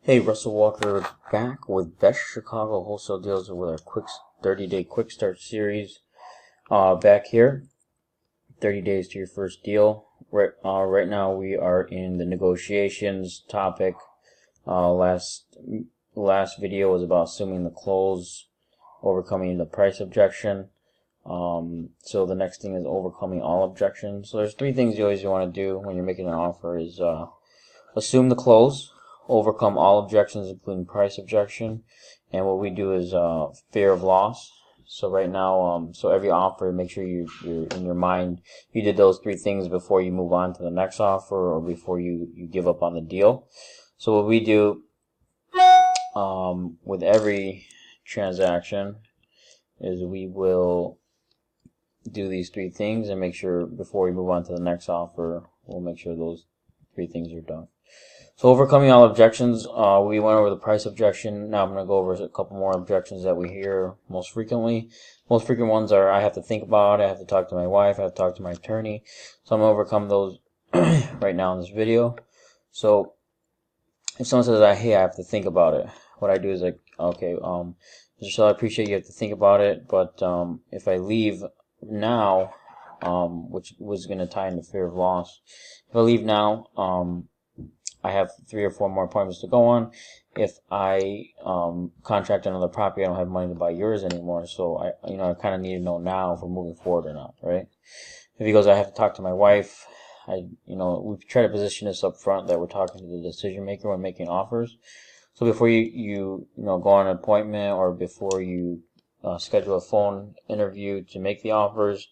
Hey, Russell Walker back with Best Chicago Wholesale Deals with our quick 30-day quick start series. Back here, 30 days to your first deal. Right now we are in the negotiations topic. Last video was about assuming the close, overcoming the price objection. So the next thing is overcoming all objections. So there's three things you always want to do when you're making an offer is assume the close, overcome all objections including price objection, and what we do is fear of loss. So right now, so every offer, make sure you're in your mind you did those three things before you move on to the next offer or before you give up on the deal. So what we do with every transaction is we will do these three things and make sure before we move on to the next offer, we'll make sure those three things are done. So overcoming all objections, we went over the price objection. Now I'm going to go over a couple more objections that we hear most frequently. Most frequent ones are, I have to think about it, I have to talk to my wife, I have to talk to my attorney. So I'm going to overcome those right now in this video. So if someone says, hey, I have to think about it, what I do is like, okay, Mr. Seller, I appreciate you have to think about it, but if I leave now, which was going to tie into fear of loss, if I leave now, I have 3 or 4 more appointments to go on. If I contract another property, I don't have money to buy yours anymore. So I kind of need to know now if we're moving forward or not, right? If he goes, I have to talk to my wife. We try to position this up front that we're talking to the decision maker when making offers. So before you go on an appointment or before you schedule a phone interview to make the offers,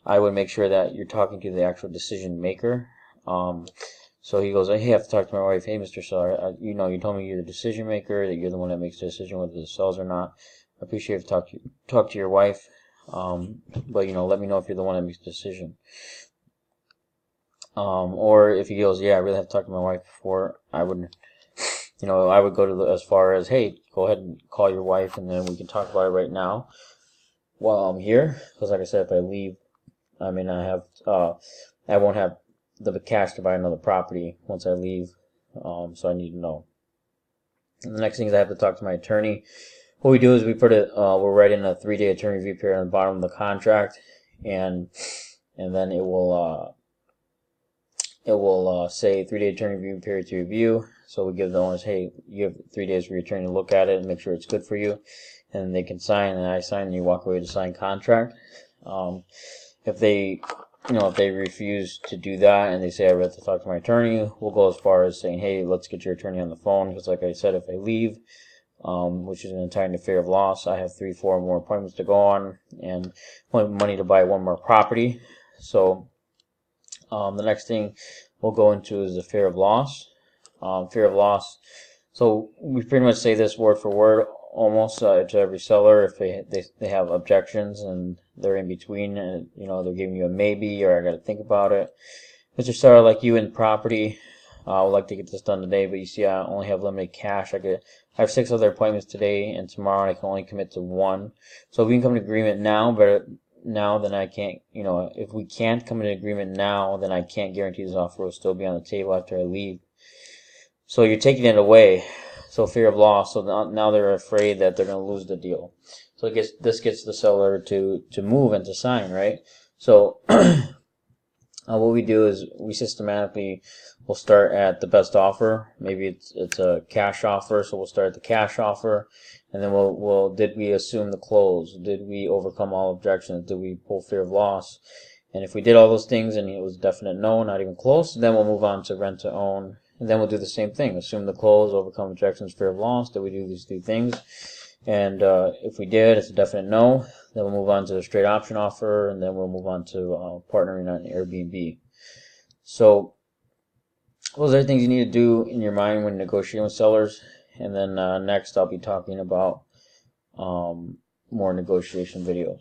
I would make sure that you're talking to the actual decision maker. So he goes, hey, I have to talk to my wife. Hey, Mr. Seller, you told me you're the decision maker, that you're the one that makes the decision whether it sells or not. I appreciate if you talk to your wife, but let me know if you're the one that makes the decision. Or if he goes, yeah, I really have to talk to my wife before, I would go as far as, hey, go ahead and call your wife, and then we can talk about it right now while I'm here. Because like I said, if I leave, I won't have the cash to buy another property once I leave, so I need to know. And the next thing is I have to talk to my attorney. What we do is we put we're writing a 3-day attorney review period on the bottom of the contract, and then it will say 3-day attorney review period to review. So we give the owners, hey, you have 3 days for your attorney to look at it and make sure it's good for you, and they can sign, and I sign, and you walk away to sign contract. If they refuse to do that and they say, I'd rather talk to my attorney, we'll go as far as saying, hey, let's get your attorney on the phone. Because like I said, if I leave, which is going to tie into fear of loss, I have 3, 4 more appointments to go on and money to buy 1 more property. So the next thing we'll go into is the fear of loss. Fear of loss. So we pretty much say this word for word almost to every seller if they have objections and they're in between, and they're giving you a maybe or I got to think about it. Mr. Seller, like you in property, I would like to get this done today, but you see I only have limited cash. I have 6 other appointments today and tomorrow, and I can only commit to 1. So if we can come to agreement now, then I can't. If we can't come to an agreement now, then I can't guarantee this offer will still be on the table after I leave. So you're taking it away. So fear of loss. So now they're afraid that they're going to lose the deal. So this gets the seller to move and to sign, right? So what we do is we systematically will start at the best offer. Maybe it's a cash offer, so we'll start at the cash offer, and then we'll did we assume the close? Did we overcome all objections? Did we pull fear of loss? And if we did all those things and it was a definite no, not even close, then we'll move on to rent to own. And then we'll do the same thing. Assume the close, overcome objections, fear of loss. Did we do these 3 things? And if we did, it's a definite no. Then we'll move on to a straight option offer, and then we'll move on to partnering on Airbnb. So those are the things you need to do in your mind when negotiating with sellers. And then next I'll be talking about more negotiation videos.